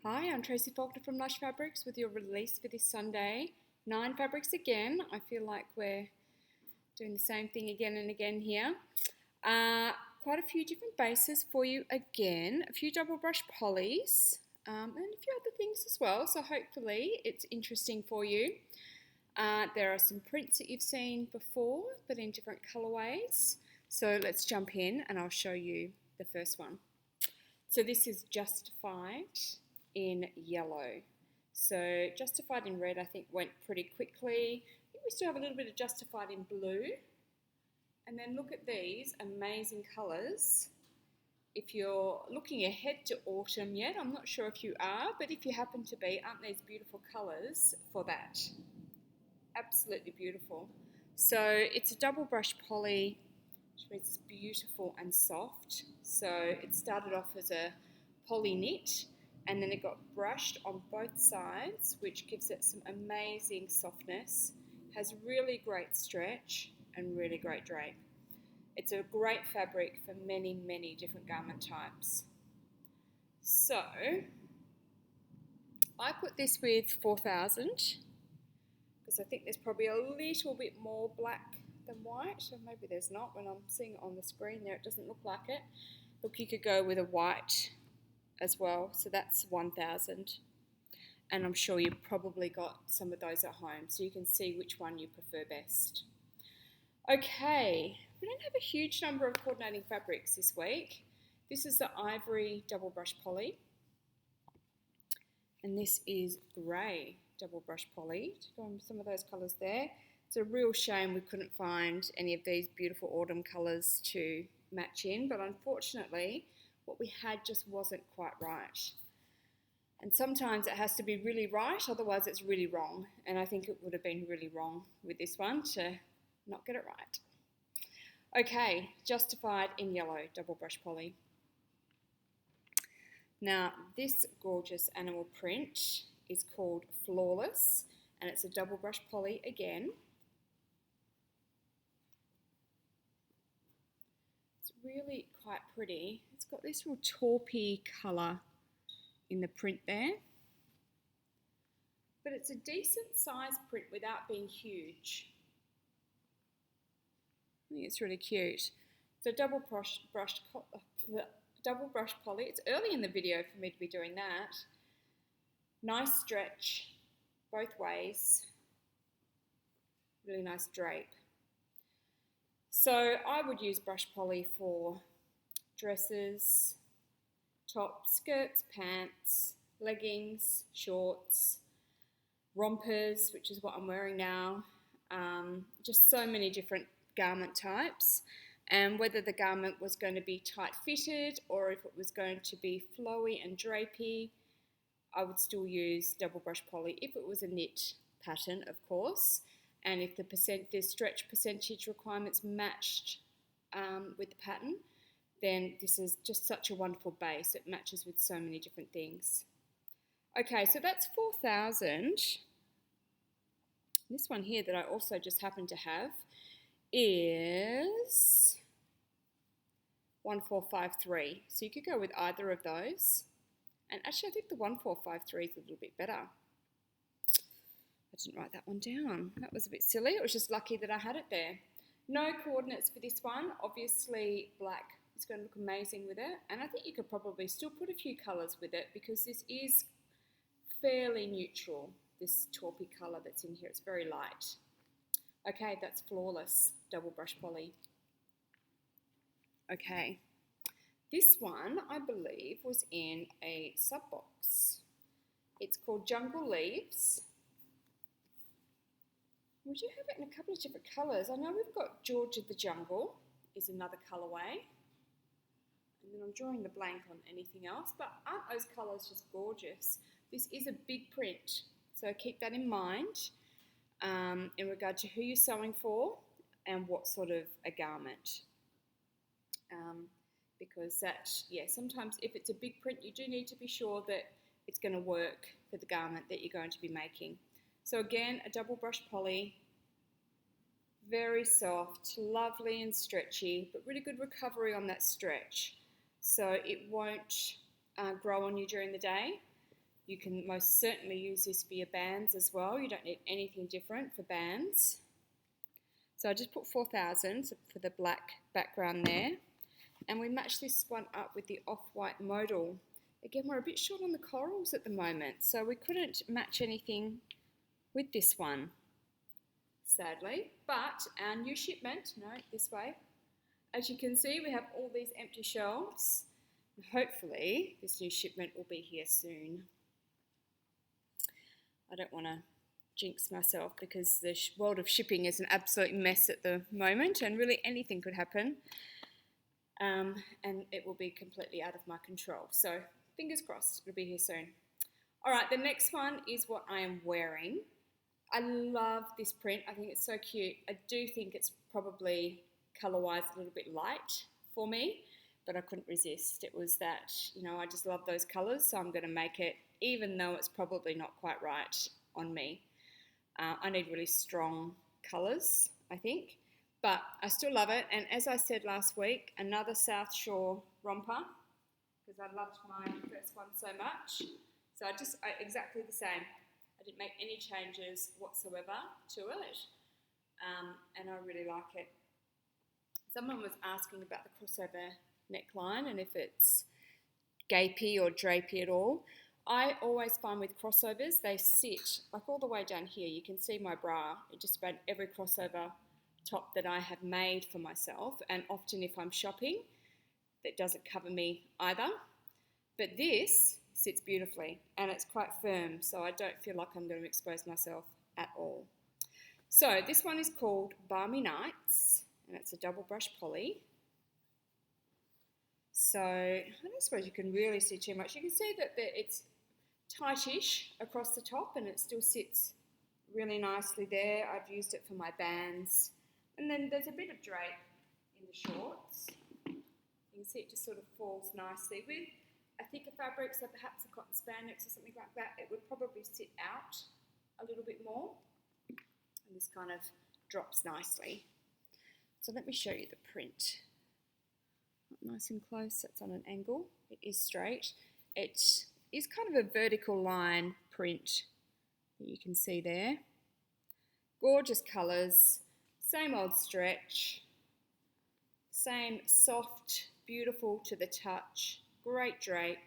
Hi, I'm Tracy Faulkner from Lush Fabrics with your release for this Sunday. 9 fabrics again. I feel like we're doing the same thing again and again here. Quite a few different bases for you again, a few double brush polys, and a few other things as well. So hopefully it's interesting for you. There are some prints that you've seen before, but in different colorways. So let's jump in and I'll show you the first one. So this is Justified in yellow. So Justified in red I think went pretty quickly. I think we still have a little bit of Justified in blue. And then look at these amazing colours. If you're looking ahead to autumn yet, I'm not sure if you are, but if you happen to be, aren't these beautiful colours for that? Absolutely beautiful. So it's a double brush poly, which means it's beautiful and soft. So it started off as a poly knit and then it got brushed on both sides, which gives it some amazing softness, has really great stretch and really great drape. It's a great fabric for many, many different garment types. So I put this with 4000 because I think there's probably a little bit more black than white, or maybe there's not. When I'm seeing it on the screen there, it doesn't look like it. Look, you could go with a white as well, so that's 1000, and I'm sure you've probably got some of those at home, so you can see which one you prefer best. Okay, we don't have a huge number of coordinating fabrics this week. This is the Ivory double brush poly, and this is grey double brush poly. To go on some of those colours there. It's a real shame we couldn't find any of these beautiful autumn colours to match in, but unfortunately what we had just wasn't quite right. And sometimes it has to be really right, otherwise it's really wrong. And I think it would have been really wrong with this one to not get it right. Okay, Justified in yellow, double brush poly. Now this gorgeous animal print is called Flawless, and it's a double brush poly again. Really quite pretty. It's got this real taupey colour in the print there, but it's a decent size print without being huge. I think it's really cute. So double brush poly. It's early in the video for me to be doing that. Nice stretch both ways. Really nice drape. So I would use brush poly for dresses, tops, skirts, pants, leggings, shorts, rompers, which is what I'm wearing now, just so many different garment types, and whether the garment was going to be tight fitted or if it was going to be flowy and drapey, I would still use double brush poly if it was a knit pattern, of course. And if the stretch percentage requirements matched with the pattern, then this is just such a wonderful base. It matches with so many different things. Okay, so that's 4000. This one here that I also just happen to have is 1453. So you could go with either of those. And actually I think the 1453 is a little bit better. I didn't write that one down. That was a bit silly. It was just lucky that I had it there. No coordinates for this one. Obviously black is going to look amazing with it. And I think you could probably still put a few colours with it because this is fairly neutral, this taupey colour that's in here. It's very light. Okay, that's Flawless, double brush poly. Okay, this one I believe was in a sub box. It's called Jungle Leaves. We do have it in a couple of different colours. I know we've got George of the Jungle is another colourway. And then I'm drawing the blank on anything else, but aren't those colours just gorgeous? This is a big print, so keep that in mind in regard to who you're sewing for and what sort of a garment. Because that, sometimes if it's a big print, you do need to be sure that it's going to work for the garment that you're going to be making. So again, a double brush poly, very soft, lovely and stretchy, but really good recovery on that stretch. So it won't grow on you during the day. You can most certainly use this for your bands as well. You don't need anything different for bands. So I just put 4,000 for the black background there. And we match this one up with the off-white modal. Again, we're a bit short on the corals at the moment, so we couldn't match anything with this one, sadly. But our new shipment, no, this way. As you can see, we have all these empty shelves. Hopefully, this new shipment will be here soon. I don't want to jinx myself because the world of shipping is an absolute mess at the moment, and really anything could happen. And it will be completely out of my control. So fingers crossed, it'll be here soon. All right, the next one is what I am wearing. I love this print. I think it's so cute. I do think it's probably colour-wise a little bit light for me, but I couldn't resist. It was that, you know, I just love those colours, so I'm going to make it, even though it's probably not quite right on me. I need really strong colours, I think. But I still love it, and as I said last week, another South Shore romper, because I loved my first one so much. So exactly the same. I didn't make any changes whatsoever to it, and I really like it. Someone was asking about the crossover neckline and if it's gapey or drapey at all. I always find with crossovers, they sit like all the way down here. You can see my bra, just about every crossover top that I have made for myself, and often if I'm shopping, that doesn't cover me either. But this sits beautifully and it's quite firm, so I don't feel like I'm going to expose myself at all. So this one is called Barmy Nights, and it's a double brush poly. So I don't suppose you can really see too much. You can see that it's tightish across the top and it still sits really nicely there. I've used it for my bands. And then there's a bit of drape in the shorts. You can see it just sort of falls nicely. With a thicker fabric, so perhaps a cotton spandex or something like that, it would probably sit out a little bit more. And this kind of drops nicely. So let me show you the print. Nice and close, that's on an angle. It is straight. It is kind of a vertical line print that you can see there. Gorgeous colours. Same old stretch, same soft, beautiful to the touch, great drape.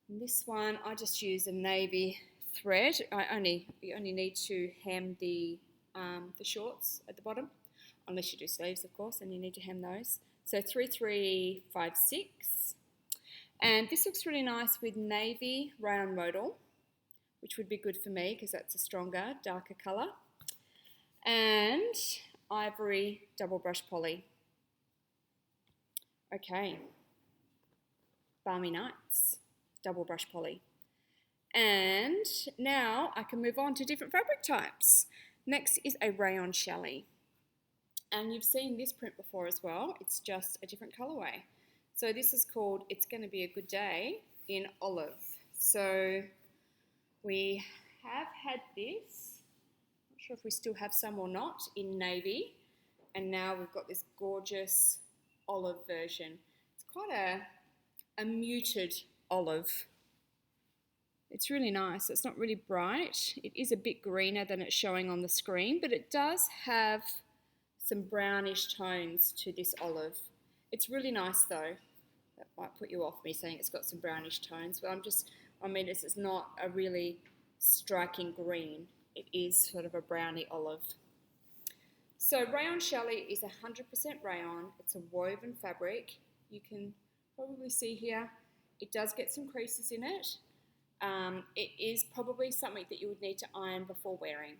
And this one, I just use a navy thread. You only need to hem the shorts at the bottom, unless you do sleeves, of course, and you need to hem those. So 3356, and this looks really nice with navy Rayon modal, which would be good for me because that's a stronger, darker colour. And ivory double brush poly. Okay, Barmy Nights, double brush poly. And now I can move on to different fabric types. Next is a Rayon challis. And you've seen this print before as well, it's just a different colourway. So this is called It's Gonna Be a Good Day in olive. So we have had this, not sure if we still have some or not, in navy, and now we've got this gorgeous olive version. It's quite a muted olive. It's really nice. It's not really bright. It is a bit greener than it's showing on the screen, but it does have some brownish tones to this olive. It's really nice though. That might put you off me saying it's got some brownish tones, but this is not a really striking green. It is sort of a browny olive. So Rayon challis is 100% rayon. It's a woven fabric. You can probably see here, it does get some creases in it. It is probably something that you would need to iron before wearing.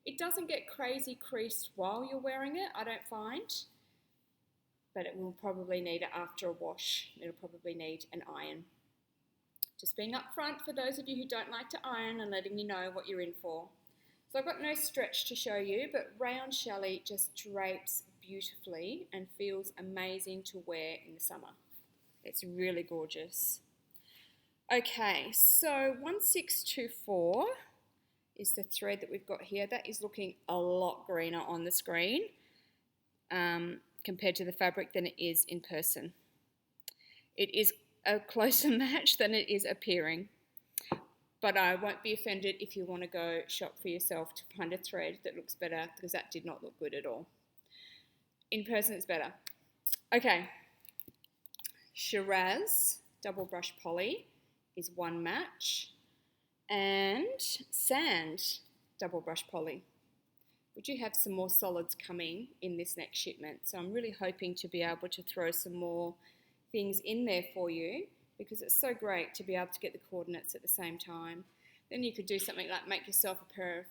It doesn't get crazy creased while you're wearing it, I don't find, but it will probably need it after a wash. It'll probably need an iron. Just being upfront for those of you who don't like to iron and letting you know what you're in for. So I've got no stretch to show you, but Rayon challis just drapes beautifully and feels amazing to wear in the summer. It's really gorgeous. Okay, so 1624 is the thread that we've got here. That is looking a lot greener on the screen compared to the fabric than it is in person. It is a closer match than it is appearing. But I won't be offended if you want to go shop for yourself to find a thread that looks better, because that did not look good at all. In person it's better. Okay, Shiraz double brush poly is one match, and Sand double brush poly. We do have some more solids coming in this next shipment, so I'm really hoping to be able to throw some more things in there for you, because it's so great to be able to get the coordinates at the same time. Then you could do something like make yourself a pair of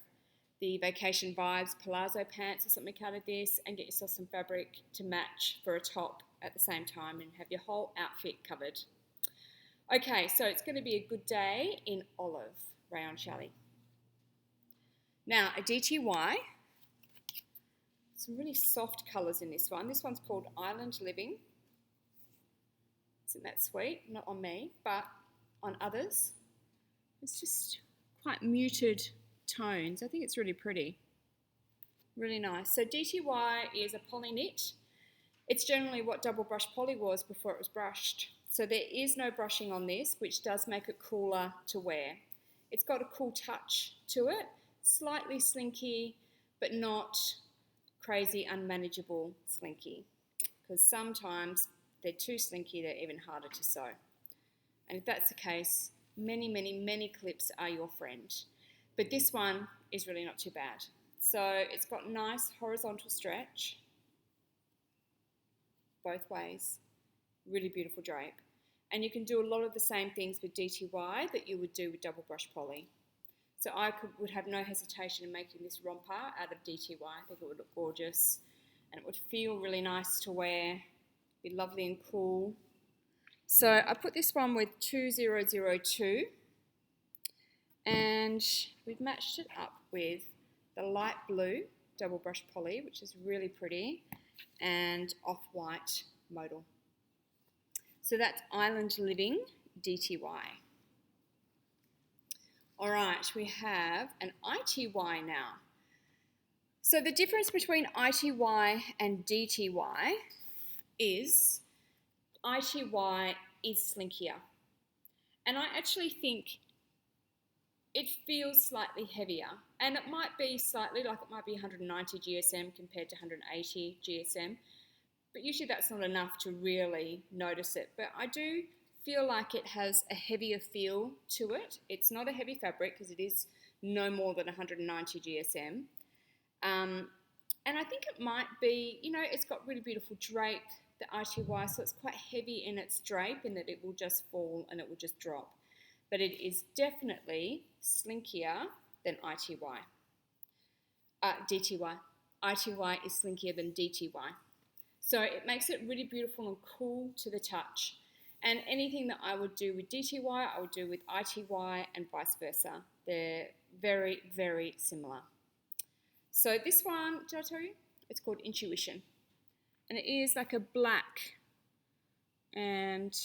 the Vacation Vibes palazzo pants or something out of this, and get yourself some fabric to match for a top at the same time and have your whole outfit covered. Okay, so it's going to be a good day in olive rayon challis. Now a DTY, some really soft colours in this one. This one's called Island Living. Isn't that sweet? Not on me, but on others. It's just quite muted tones. I think it's really pretty. Really nice. So DTY is a poly knit. It's generally what double brush poly was before it was brushed. So there is no brushing on this, which does make it cooler to wear. It's got a cool touch to it, slightly slinky, but not crazy unmanageable slinky, because sometimes they're too slinky, they're even harder to sew. And if that's the case, many, many, many clips are your friend. But this one is really not too bad. So it's got nice horizontal stretch both ways. Really beautiful drape. And you can do a lot of the same things with DTY that you would do with double brush poly. So I would have no hesitation in making this romper out of DTY. I think it would look gorgeous, and it would feel really nice to wear, be lovely and cool. So I put this one with 2002, and we've matched it up with the light blue double brush poly, which is really pretty, and off-white modal. So that's Island Living DTY. All right, we have an ITY now. So the difference between ITY and DTY is ITY is slinkier. And I actually think it feels slightly heavier. And it might be slightly, like it might be 190 GSM compared to 180 GSM. But usually that's not enough to really notice it. But I do feel like it has a heavier feel to it. It's not a heavy fabric because it is no more than 190 GSM. And I think it might be, you know, it's got really beautiful drape, the ITY, so it's quite heavy in its drape in that it will just fall and it will just drop. But it is definitely slinkier than DTY. ITY is slinkier than DTY. So it makes it really beautiful and cool to the touch. And anything that I would do with DTY, I would do with ITY and vice versa. They're very, very similar. So this one, did I tell you? It's called Intuition. And it is like a black and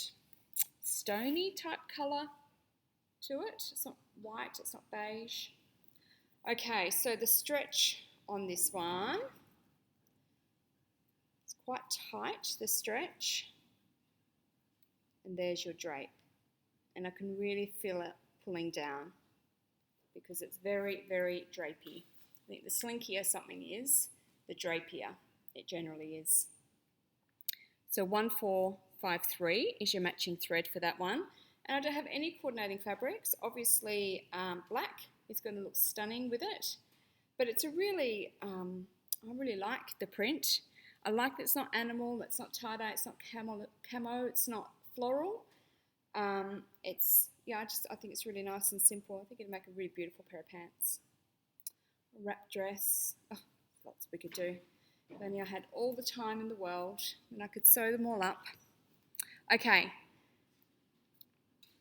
stony type colour to it. It's not white, it's not beige. Okay, so the stretch on this one, it's quite tight, the stretch. And there's your drape. And I can really feel it pulling down because it's very, very drapey. I think the slinkier something is, the drapier it generally is. So 1453 is your matching thread for that one. And I don't have any coordinating fabrics. Obviously black is going to look stunning with it. But it's a really, I really like the print. I like that it's not animal, it's not tie-dye, it's not camo, it's not floral. It's, yeah, I think it's really nice and simple. I think it'd make a really beautiful pair of pants. A wrap dress, oh, lots we could do. If only I had all the time in the world and I could sew them all up. Okay,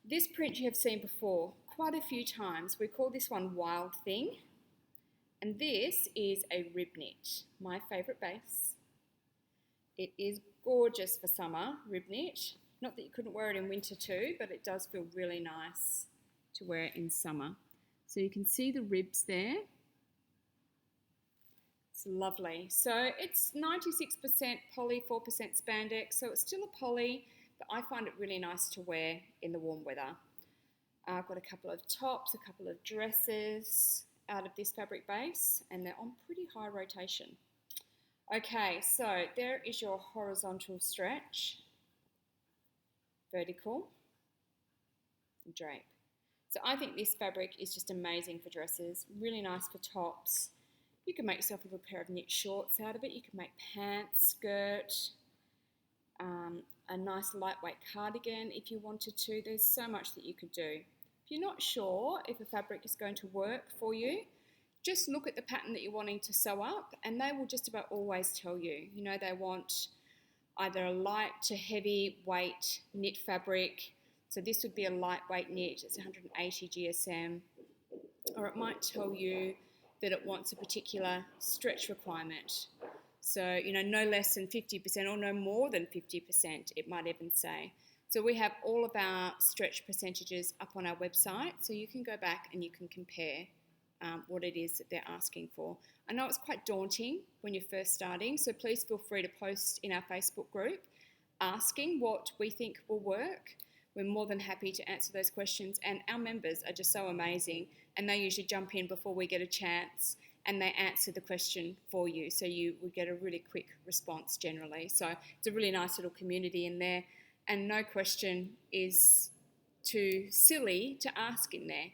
this print you have seen before quite a few times. We call this one Wild Thing. And this is a rib knit, my favourite base. It is gorgeous for summer, rib knit. Not that you couldn't wear it in winter too, but it does feel really nice to wear it in summer. So you can see the ribs there. It's lovely. So it's 96% poly, 4% spandex. So it's still a poly, but I find it really nice to wear in the warm weather. I've got a couple of tops, a couple of dresses out of this fabric base, and they're on pretty high rotation. Okay, so there is your horizontal stretch, vertical, and drape. So I think this fabric is just amazing for dresses, really nice for tops. You can make yourself a little pair of knit shorts out of it. You can make pants, skirt, a nice lightweight cardigan if you wanted to. There's so much that you could do. If you're not sure if a fabric is going to work for you, just look at the pattern that you're wanting to sew up and they will just about always tell you. You know, they want either a light to heavy weight knit fabric. So this would be a lightweight knit, it's 180 GSM. Or it might tell you that it wants a particular stretch requirement. So, you know, no less than 50% or no more than 50%, it might even say. So we have all of our stretch percentages up on our website, so you can go back and you can compare what it is that they're asking for. I know it's quite daunting when you're first starting, so please feel free to post in our Facebook group asking what we think will work. We're more than happy to answer those questions, and our members are just so amazing, and they usually jump in before we get a chance and they answer the question for you, so you will get a really quick response generally. So it's a really nice little community in there, and no question is too silly to ask in there.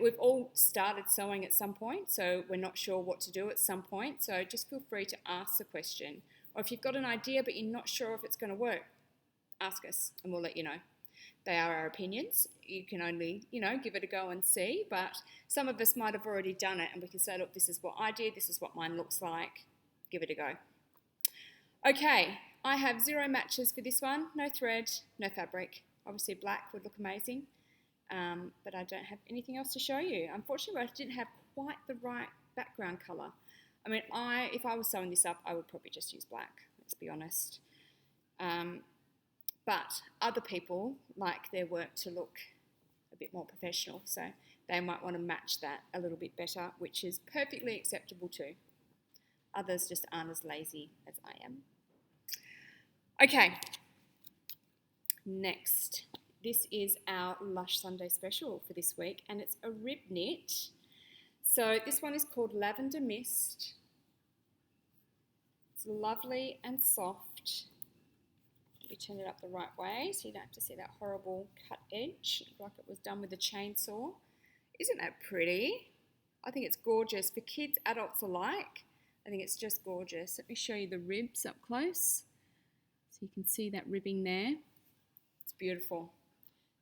We've all started sewing at some point, so we're not sure what to do at some point, so just feel free to ask the question. Or if you've got an idea but you're not sure if it's going to work, ask us and we'll let you know. They are our opinions. You can only, give it a go and see, but some of us might have already done it and we can say, look, this is what I did, this is what mine looks like, give it a go. Okay, I have 0 matches for this one, no thread, no fabric. Obviously black would look amazing, but I don't have anything else to show you. Unfortunately, I didn't have quite the right background colour. I mean, if I was sewing this up, I would probably just use black, let's be honest. But other people like their work to look a bit more professional, so they might want to match that a little bit better, which is perfectly acceptable too. Others just aren't as lazy as I am. Okay, next. This is our Lush Sunday special for this week, and it's a rib knit. So this one is called Lavender Mist. It's lovely and soft. We turn it up the right way so you don't have to see that horrible cut edge, like it was done with a chainsaw. Isn't that pretty? I think it's gorgeous for kids, adults alike. I think it's just gorgeous. Let me show you the ribs up close so you can see that ribbing there. It's beautiful.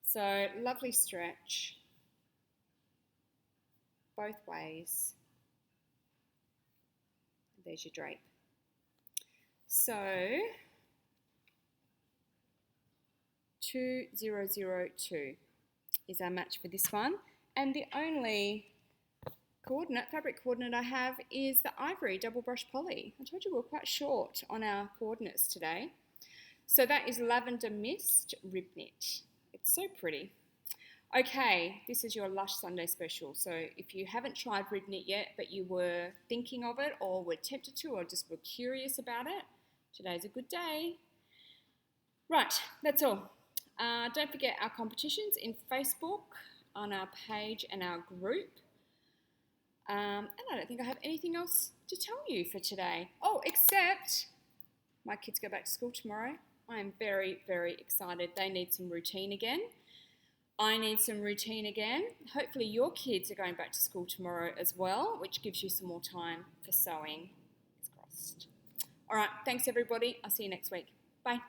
So lovely stretch both ways. There's your drape. So 2002 is our match for this one, and the only fabric coordinate I have is the ivory double brush poly. I told you we're quite short on our coordinates today. So that is Lavender Mist rib knit. It's so pretty. Okay, this is your Lush Sunday special. So if you haven't tried rib knit yet, but you were thinking of it or were tempted to or just were curious about it, today's a good day. Right, that's all. Don't forget our competitions in Facebook, on our page and our group. And I don't think I have anything else to tell you for today. Oh, except my kids go back to school tomorrow. I am very, very excited. They need some routine again. I need some routine again. Hopefully your kids are going back to school tomorrow as well, which gives you some more time for sewing. Fingers crossed. All right, thanks everybody. I'll see you next week. Bye.